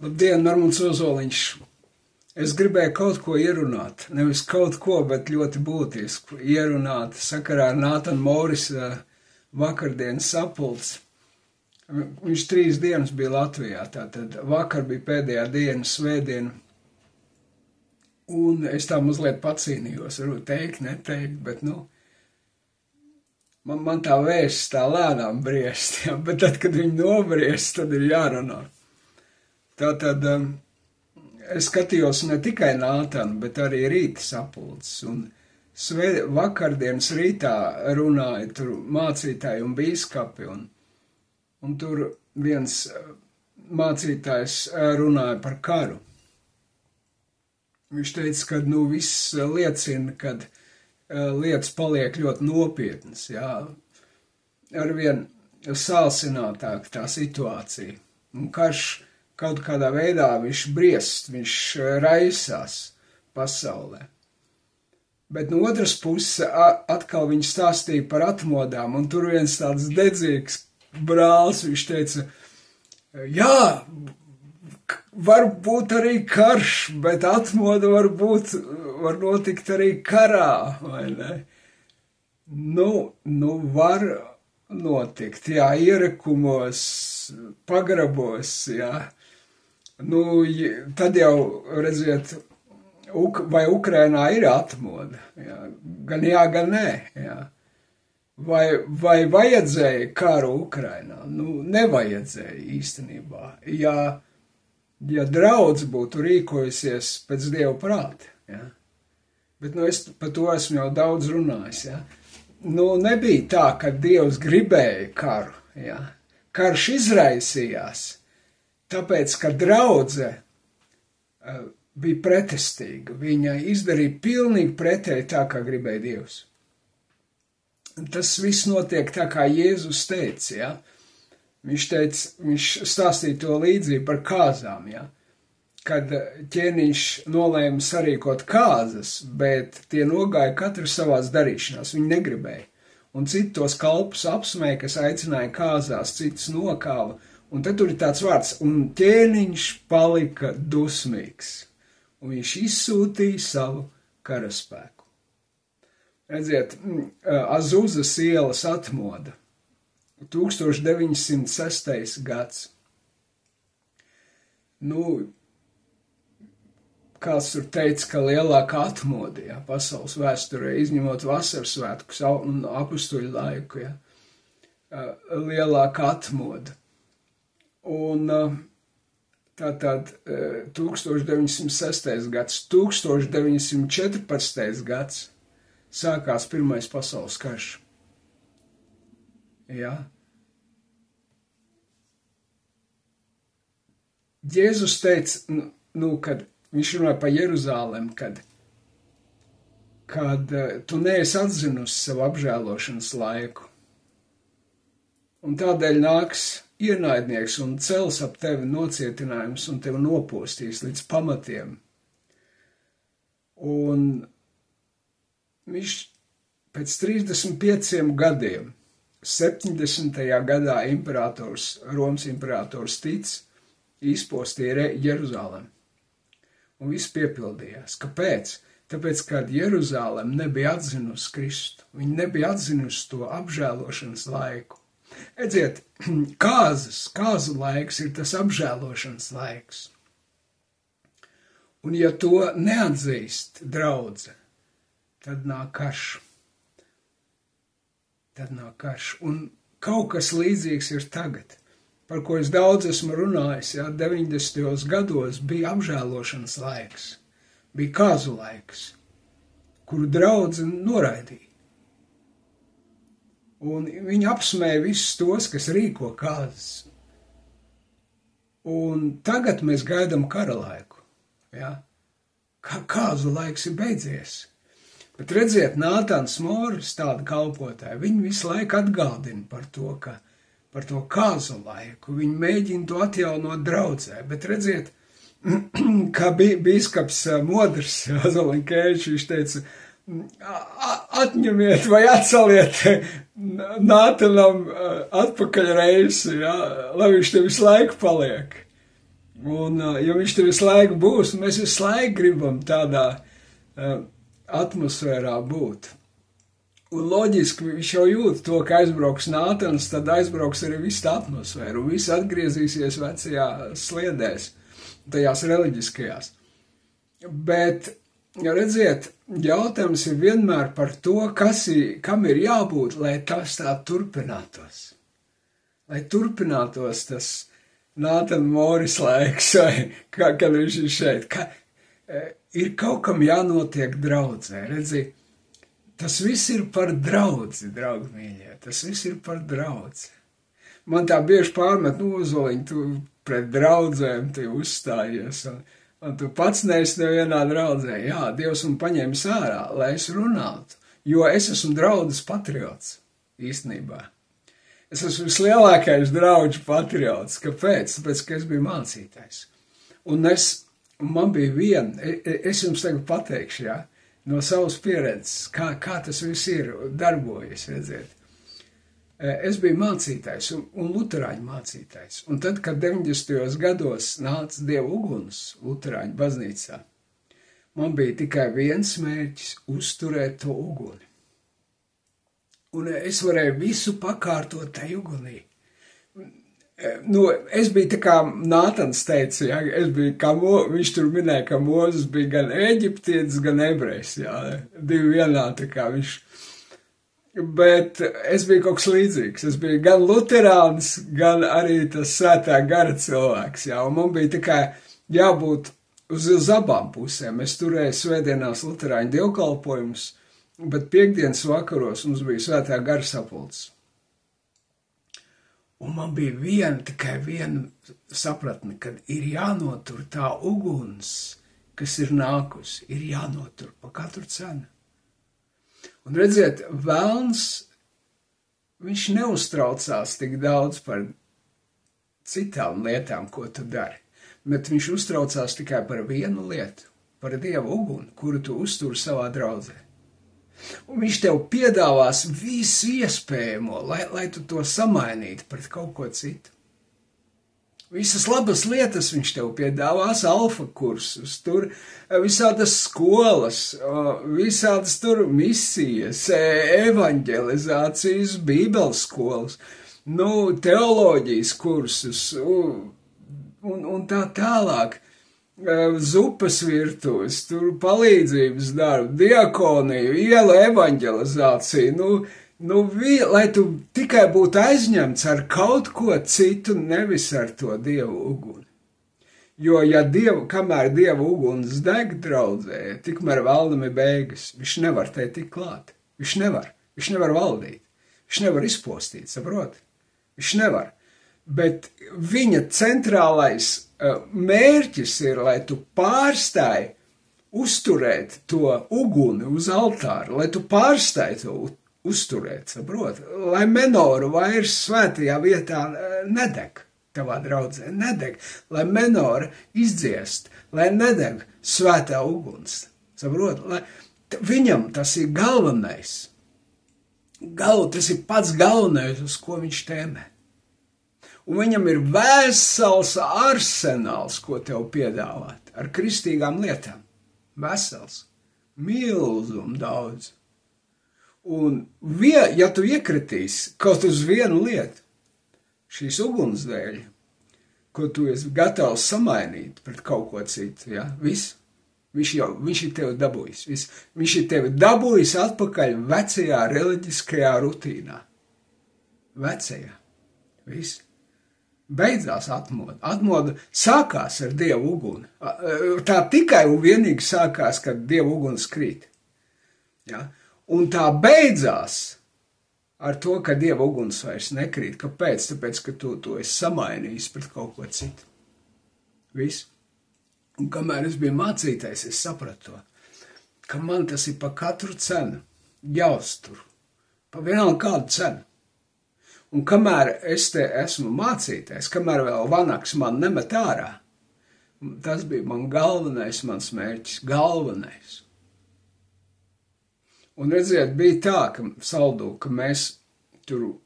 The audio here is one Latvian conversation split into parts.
Labdien, Normons Ozoliņš. Es gribēju kaut ko ierunāt, nevis kaut ko, bet ļoti būtisku ierunāt sakarā ar Nātanu Morisa vakardienas sapulci. Viņš 3 dienas bija Latvijā, tātad vakar bija pēdējā diena, svētdiena, un es tā mazliet pacīnījos, varbūt teikt, neteikt, bet, man tā vēsts tā lēnām briest, ja, bet tad, kad viņi nobriest, tad ir jārunā. Tātad es skatījos ne tikai Nātanu, bet arī rīta sapulces, un vakardienas rītā runāja tur mācītāji un bīskapi, un tur viens mācītājs runāja par karu. Viņš teica, ka viss liecina, kad lietas paliek ļoti nopietnas, jā, arvien sāsinātāk tā situācija, un karš kaut kādā veidā viņš briest, viņš raisās pasaulē. Bet no otras puses atkal viņš stāstīja par atmodām, un tur viens tāds dedzīgs brālis, viņš teica, jā, var būt arī karš, bet atmoda var notikt arī karā, vai ne? Var notikt, jā, ierakumos, pagrabos, jā. Tad jau, redziet, vai Ukrainā ir atmoda, jā, gan nē, jā. Vai vajadzēja karu Ukrainā? Nevajadzēja īstenībā, ja draudz būtu rīkojusies pēc Dieva prāta, jā. Bet, es par to esmu jau daudz runājis, jā. Nebija tā, ka Dievs gribēja karu, jā. Karš izraisījās, tāpēc, ka draudze bija pretestīga. Viņa izdarīja pilnīgi pretēji tā, kā gribēja Dievs. Tas viss notiek tā, kā Jēzus teica, ja? Viņš stāstīja to līdzību par kāzām, ja? Kad ķēniņš nolēma sarīkot kāzas, bet tie nogāja katru savās darīšanās, viņi negribēja. Un citi tos kalpus apsmēja, kas aicināja kāzās, citus nokāva. Un tad tur ir tāds vārds, un ķēniņš palika dusmīgs, un viņš izsūtīja savu karaspēku. Redziet, Azuzas ielas atmoda, 1906. gads. Kāds tur teica, ka lielākā atmoda, ja, pasaules vēsturē, izņemot vasaras svētkus un apustuļu laiku, ja, lielākā atmoda. Un tātad 1906. gads, 1914. gads sākās Pirmais pasaules karš. Jā. Jēzus teica, kad viņš runāja par Jeruzālem, kad tu neesi atzinusi savu apžēlošanas laiku. Un tādēļ nāks ienaidnieks un cels ap tevi nocietinājums un tevi nopostīs līdz pamatiem. Un viņš pēc 35 gadiem, 70. gadā Romas imperators Tic izpostīja Jeruzālem. Un viss piepildījās. Kāpēc? Tāpēc, kad Jeruzālem nebija atzinusi Kristu, viņi nebija atzinusi to apžēlošanas laiku. Redziet, kāzu laiks ir tas apžēlošanas laiks. Un ja to neatzīst draudze, tad nāk karš. Un kaut kas līdzīgs ir tagad, par ko es daudz esmu runājis, 90. gados bija apžēlošanas laiks, bija kāzu laiks, kuru draudze noraidīja. Un viņi apsmēja visus tos, kas rīko kāzas. Un tagad mēs gaidām kara laiku, ja? Kāzu laiks ir beidzies. Bet redziet, Nātans Moris, tāda kalpotāja, viņi visu laiku atgādina par to kāzu laiku. Viņi mēģina to atjaunot draudzē, bet redziet, kā bīskaps Modrs, Ozoliņkēvičs, viņš teica, atņemiet vai atceliet Nātanam atpakaļ reisi, ja, lai viņš te visu laiku paliek. Un, ja viņš te visu laiku būs, mēs visu laiku gribam tādā atmosfērā būt. Un loģiski viņš jau jūt to, ka aizbrauks Nātans, tad aizbrauks arī visu atmosfēru, un viss atgriezīsies vecajā sliedēs, tajās reliģiskajās. Bet, redziet, jautājums ir vienmēr par to, kam ir jābūt, lai tas tā turpinātos. Lai turpinātos tas Nātana Moris laiks, vai kad viņš ir šeit. Ir kaut kam jānotiek draudzē, redziet. Tas viss ir par draudzi, draugi mīļie, tas viss ir par draudzi. Man tā bieži pārmet, Ozoliņ, tu pret draudzēm tu uzstājies, un tu pats neesi nevienā draudzē. Jā, Dievs man paņēmis ārā, lai es runātu, jo es esmu draudzes patriots, īstenībā. Es esmu vislielākais draudžu patriots. Kāpēc? Tāpēc, ka es biju mācītājs. Un man bija viena, es jums tagad pateikšu, jā, no savas pieredzes, kā tas viss ir darbojas, redziet. Es biju mācītājs un luterāņu mācītājs. Un tad, kad 90. gados nāca Dieva uguns luterāņu baznīcā, man bija tikai viens mērķis – uzturēt to uguni. Un es varēju visu pakārtot tai ugunī. Es biju tā kā Nātans teica, ja, viņš tur minēja, ka Mozes bija gan eģiptietis, gan ebrejs, jā, divi vienā, tā kā viņš. Bet es biju kaut kas līdzīgs, es biju gan luterāns, gan arī tas svētā gara cilvēks, jā, un man bija tā kā jābūt uz abām pusēm. Es turēju svētdienās luterāņu dievkalpojumus, bet piekdienas vakaros mums bija svētā gara sapulces. Un man bija tikai viena sapratne, kad ir jānotur tā uguns, kas ir nākusi, ir jānotur pa katru cenu. Un redziet, velns, viņš neuztraucās tik daudz par citām lietām, ko tu dari, bet viņš uztraucās tikai par vienu lietu, par Dieva uguni, kuru tu uzturi savā draudzē. Un viņš tev piedāvās visu iespējamo, lai tu to samainītu pret kaut ko citu. Visas labas lietas viņš tev piedāvās, alfa kursus, tur visādas skolas, visādas tur misijas, evanģelizācijas, bībeles skolas, teoloģijas kursus un tā tālāk. Zupas virtuves, tur palīdzības darbu, diakoniju, ielu evanģelizāciju, lai tu tikai būtu aizņemts ar kaut ko citu, nevis ar to Dievu uguni. Jo, kamēr Dieva uguns deg draudzē, tikmēr vēlnam ir beigas, viņš nevar te tik klāt, viņš nevar valdīt, viņš nevar izpostīt, saprot? Viņš nevar. Bet viņa centrālais mērķis ir, lai tu pārstāji uzturēt to uguni uz altāra, lai tu pārstāji to uzturēt, saprot? Lai menora vairs svētajā vietā nedeg, tavā draudzē nedeg, lai menora izdziest, lai nedeg svētā uguns, saprot? Viņam tas ir galvenais, tas ir pats galvenais, uz ko viņš tēmē. Un viņam ir vesels arsenāls, ko tev piedāvāt, ar kristīgām lietām. Vesels. Milzum daudz. Un, ja tu iekritīsi kaut uz vienu lietu, šīs uguns dēļ, ko tu esi gatavs samainīt pret kaut ko citu, ja, viss, viņš ir tevi dabūjis. Viņš ir tevi dabūjis atpakaļ vecajā reliģiskajā rutīnā. Vecajā. Viss. Beidzās atmoda. Atmoda sākās ar Dievu uguni. Tā tikai un vienīgi sākās, kad Dievu uguns krīt. Ja? Un tā beidzās ar to, ka Dieva uguns vairs nekrīt. Kāpēc? Tāpēc, ka tu to esi samainījis pret kaut ko citu. Viss. Un kamēr es biju mācītājs, es sapratu to, ka man tas ir pa katru cenu jāuztur. Pa vienalga kādu cenu. Un kamēr es te esmu mācītājs, kamēr vēl vanaks man nemet ārā, tas bija mans mērķis, galvenais. Un redziet, bija tā, ka Saldū, ka mēs tur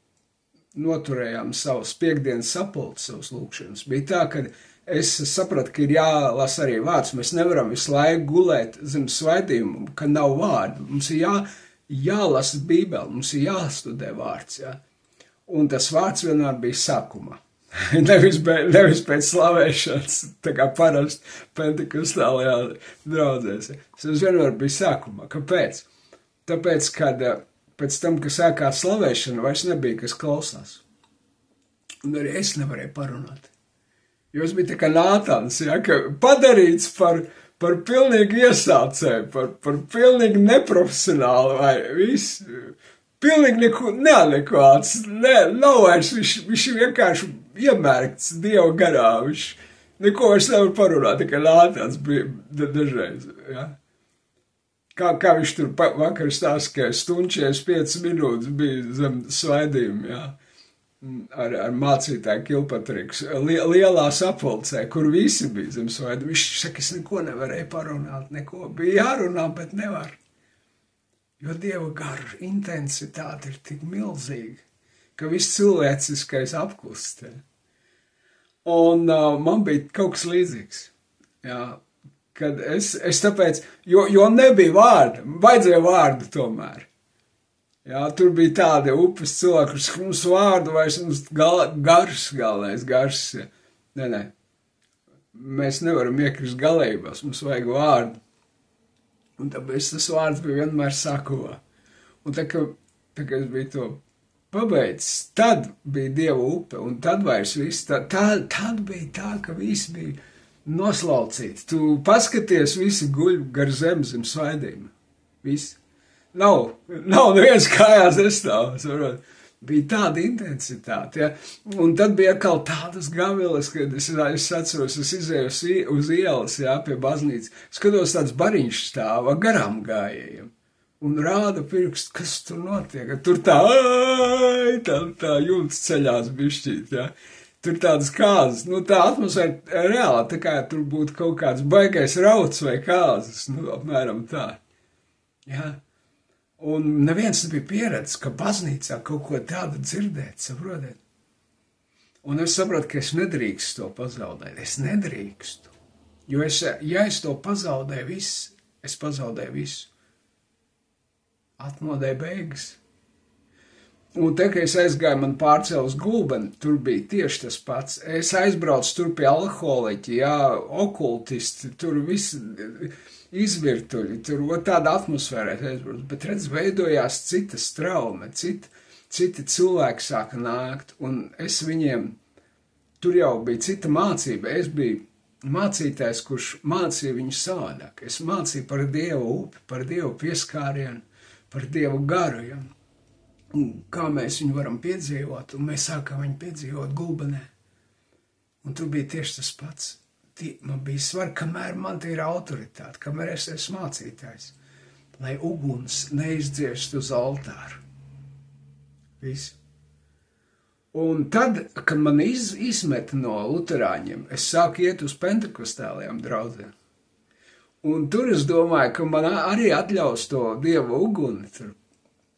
noturējām savus piekdienas sapulces, savus lūkšanas. Bija tā, ka es sapratu, ka ir jālasa arī vārds. Mēs nevaram visu laiku gulēt zem svaidījumu, ka nav vārdu. Mums ir jālasa Bībeli, mums ir jāstudē vārds, jā. Un tas vārds vienmēr bija sākumā. nevis pēc slavēšanas, tā kā parasti pentekostālajā draudzēs. Tas vienmēr bija sākumā. Kāpēc? Tāpēc, kad pēc tam, kad sākās slavēšana, vairs nebija, kas klausās. Un arī es nevarēju parunāt. Jo es biju tā kā Nātans, ja, ka padarīts par pilnīgi iesācēju, par pilnīgi neprofesionālu vai viss, pilnīgi neko neadekvāts, nav vairs, viņš vienkārši iemērkts Dieva garā, viņš neko vairs nevar parunāt, tā kā Nātans bija dažreiz, ja. Kā viņš tur vakar stāstīja, ka 1:45 minūtes bija zem svaidījuma, ja. Ar mācītāju Kilpatriks, lielā sapulcē, kur visi bija zem svaidījuma. Viņš saka, es neko nevarēju parunāt, neko. Bija jārunā, bet nevar. Jo Dieva gara intensitāte ir tik milzīga, ka viss cilvēciskais apklust. Un man bija kaut kas līdzīgs. Jā, kad es tāpēc, jo nebija vārda, vajadzēja vārdu tomēr. Jā, tur bija tādi upes cilvēki, kurš mums vārdu vairs mums gars. Nē. Mēs nevaram iekrist galībās, mums vajag vārdu. Un tāpēc tas vārds bija vienmēr sākumā. Un tā, ka es biju to pabeidzis, tad bija Dieva upe, un tad vairs viss, tad bija tā, ka visi bija noslaucīti. Tu paskaties, visi guļ gar zem svaidījuma. Visi. Nav neviens kājās nestāv, bija tāda intensitāte, ja? Un tad bija atkal tādas gaviles, kad es atceros, es izēju uz ielas, ja, pie baznīcas, skatos tāds bariņš stāv garām gājējiem, un rāda pirkstu, kas tur notiek, tur tā jūtas ceļās bišķīt, ja? Tur tādas kāzas, tā atmosfēra reāli, tā kā tur būtu kaut kāds baigais rauds vai kāzas, apmēram tā, ja? Un neviens nebija pieredzis, ka baznīcā kaut ko tādu dzirdēt, saprotiet? Un es saprotu, ka es nedrīkstu to pazaudēt. Es nedrīkstu. Jo ja es to pazaudēju es pazaudēju visu. Atmodēju beigas. Un te, kad es aizgāju, man pārcēla uz Gulbeni, tur bija tieši tas pats. Es aizbraucu tur pie alkoholiķi, jā, okultisti, tur visi izvirtuļi, tur tāda atmosfēra aizbrauc, bet redz, veidojās cita straume, citi cilvēki sāka nākt, un es viņiem, tur jau bija cita mācība, es biju mācītājs, kurš mācīja viņu savādāk, es mācīju par Dievu upi, par Dievu pieskārienu, par Dievu garu, ja? Un kā mēs viņu varam piedzīvot, un mēs sākām viņu piedzīvot Gulbenē, un tur bija tieši tas pats. Man bija svarīgi, kamēr man te ir autoritāte, kamēr es esmu mācītājs, lai uguns neizdziest uz altāru. Viss. Un tad, kad man izmeta no luterāņiem, es sāku iet uz pentekostālajām draudzēm. Un tur es domāju, ka man arī atļaus to Dieva uguni tur.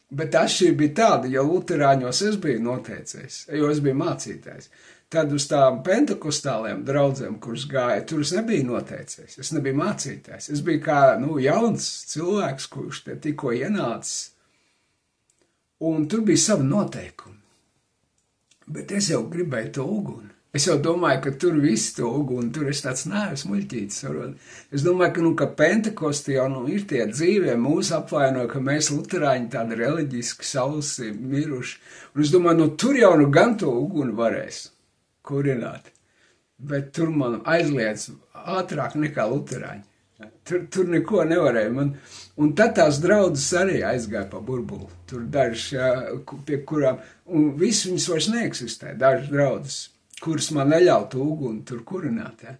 Bet atšķirība bija tāda, jo luterāņos es biju noteicējis, jo es biju mācītājs. Tad uz tām pentekostāliem draudzēm, kuras gāja, tur es nebiju noteicējis, es nebiju mācītājs. Es biju kā, jauns cilvēks, kurš te tikko ienācis. Un tur bija savi noteikumi. Bet es jau gribēju to uguni. Es jau domāju, ka tur viss to uguni, tur es tāds neesmu muļķītis. Es domāju, ka pentekosti jau ir tie dzīvie, mūs apvainoja, ka mēs luterāņi tādi reliģiski sausi miruši. Un es domāju, tur jau gan to uguni varēs kurināt. Bet tur man aizliedz ātrāk nekā luterāņi. Tur neko nevarēja. Un tad tās draudzes arī aizgāja pa burbuli. Tur dažas, pie kurām, un viss viņas vairs neeksistē, dažas draudzes, kuras man neļautu uguni tur kurināt. Ja?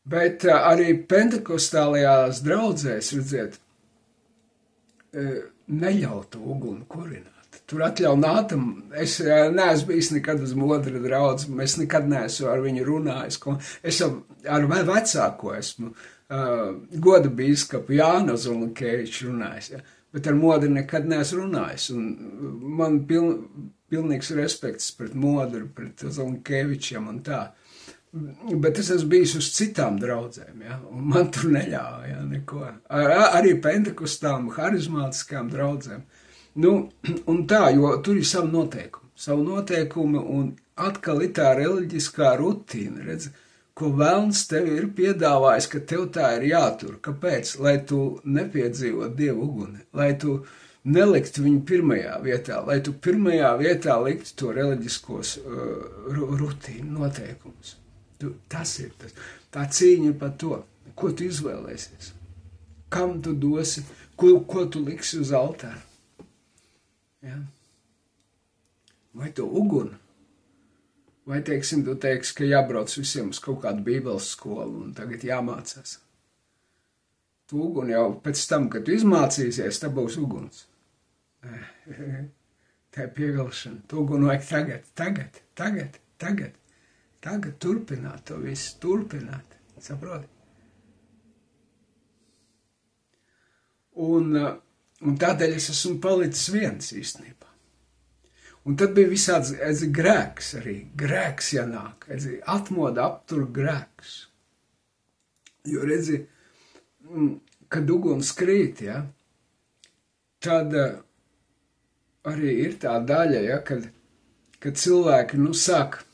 Bet arī pentekostālajās draudzēs, redziet, neļautu uguni kurināt. Tur atļauj nātam, es neesmu bijis nekad uz modra draudz, es nekad neesmu ar viņu runājis. Es ar vecāko esmu goda bīskapu Jānu Zolinkēviču runājis, ja? Bet ar modru nekad neesmu runājis. Un man pilnīgs respekts pret modru, pret Zolinkēvičiem un tā. Bet es esmu bijis uz citām draudzēm, ja, un man tur neļāva, ja, neko. Arī pentekostām, harizmātiskām draudzēm. Nu, un tā, jo tur ir savu noteikumu, un atkal ir tā reliģiskā rutīna, redz, ko velns tev ir piedāvājis, ka tev tā ir jātur. Kāpēc? Lai tu nepiedzīvot Dievu uguni, lai tu neliktu viņu pirmajā vietā, lai tu pirmajā vietā liktu to reliģiskos rutīnu noteikumus. Tas ir tas. Tā cīņa par to, ko tu izvēlēsies, kam tu dosi, ko tu liksi uz altāra. Ja? Vai tu uguni? Vai, teiksim, tu teiksi, ka jābrauc visiem uz kaut kādu bībeles skolu un tagad jāmācās. Tu uguni jau pēc tam, kad tu izmācīsies, tā būs uguns. Tā ir pievilšana. Tu uguni vajag tagad turpināt to visu, turpināt. Saproti? Un tādēļ es esmu palicis viens īstenībā. Un tad bija visāds grēks arī. Grēks jānāk. Atmoda aptur grēks. Jo redzi, kad uguns krīt, ja, tad arī ir tā daļa, ja, kad cilvēki, sāk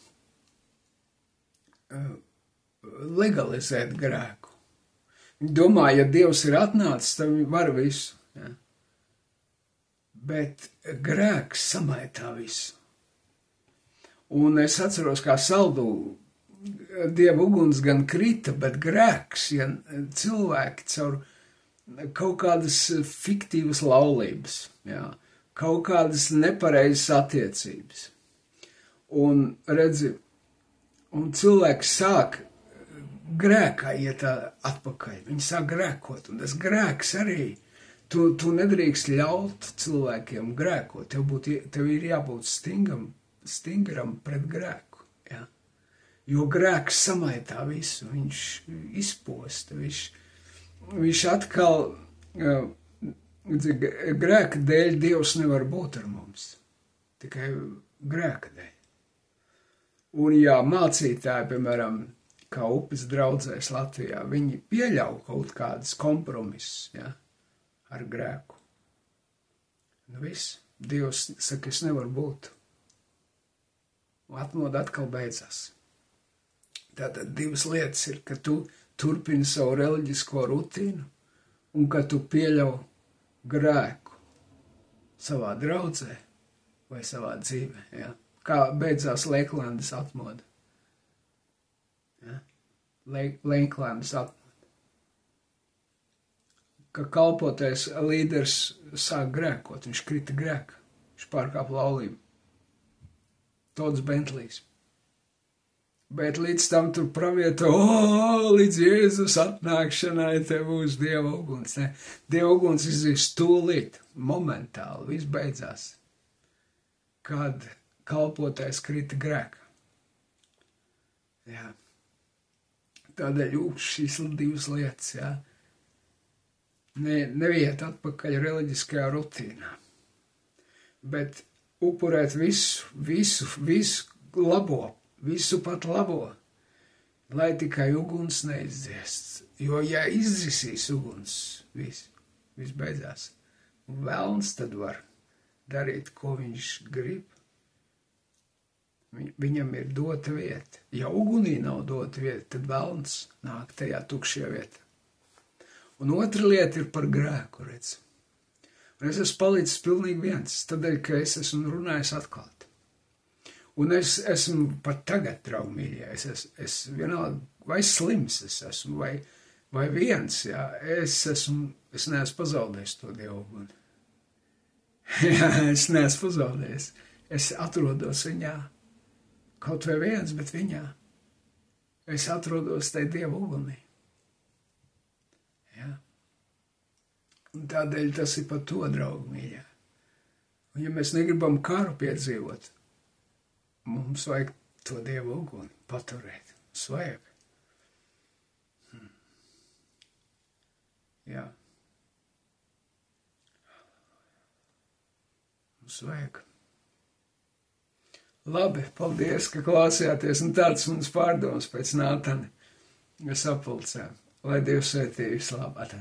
legalizēt grēku. Viņi domā, ja Dievs ir atnācis, tad viņi var visu. Ja. Bet grēks samaitā visu. Un es atceros, kā saldū Dieva uguns gan krita, bet grēks, ja cilvēki caur kaut kādas fiktīvas laulības, ja, kaut kādas nepareizas attiecības. Un redzi, un cilvēks sāk grēkā iet atpakaļ. Viņi sāk grēkot, un tas grēks arī. Tu nedrīkst ļaut cilvēkiem grēkot. Tev ir jābūt stingram pret grēku. Ja? Jo grēks samaitā visu. Viņš izposta. Viņš atkal grēka dēļ Dievs nevar būt ar mums. Tikai grēka dēļ. Un ja mācītāji, piemēram, kā upes draudzēs Latvijā, viņi pieļauj kaut kādas kompromisus, ja? Ar grēku. Viss. Dievs saka, es nevaru būt. Un atmoda atkal beidzās. Tātad divas lietas ir, ka tu turpini savu reliģisko rutīnu un ka tu pieļauj grēku savā draudzē vai savā dzīvē. Ja? Kā beidzās Leiklandes atmoda. Ja? Leiklandes atmoda. Ka kalpotais līderis sāk grēkot, viņš krita grēkā, viņš pārkāpa laulību. Tots Bentlīs. Bet līdz tam tur pravieto, līdz Jēzus atnākšanai te būs Dieva uguns. Ne? Dieva uguns izzīs tūlīt, momentāli, viss beidzās, kad kalpotais krita grēkā. Jā. Tādēļ šīs divas lietas, jā. Neviet atpakaļ reliģiskajā rutīnā, bet upurēt visu labo, visu pat labo, lai tikai uguns neizdziest. Jo, ja izdzisīs uguns, viss beidzās. Un velns tad var darīt, ko viņš grib. Viņam ir dota vieta. Ja ugunī nav dota vieta, tad velns nāk tajā tukšajā vietā. Un otra lieta ir par grēku, redz. Un es esmu palicis pilnīgi viens, tādēļ, ka es esmu runājis atklāti. Un es esmu pat tagad, draugi mīļie, es vienalga, vai slims es esmu, vai viens, jā, es neesmu pazaudējis to Dievu uguni. Jā, es neesmu pazaudējis. Es atrodos viņā. Kaut vai viens, bet viņā. Es atrodos tai Dievu ugunī. Ja? Un tādēļ tas ir par to, draugi mīļā. Un ja mēs negribam karu piedzīvot, mums vajag to Dievu uguni paturēt. Mums vajag. Jā. Mums vajag. Labi, paldies, ka klausījāties, un tāds mums pārdoms pēc Nātana sapulcē. Lai Dievs svētī vislabāk.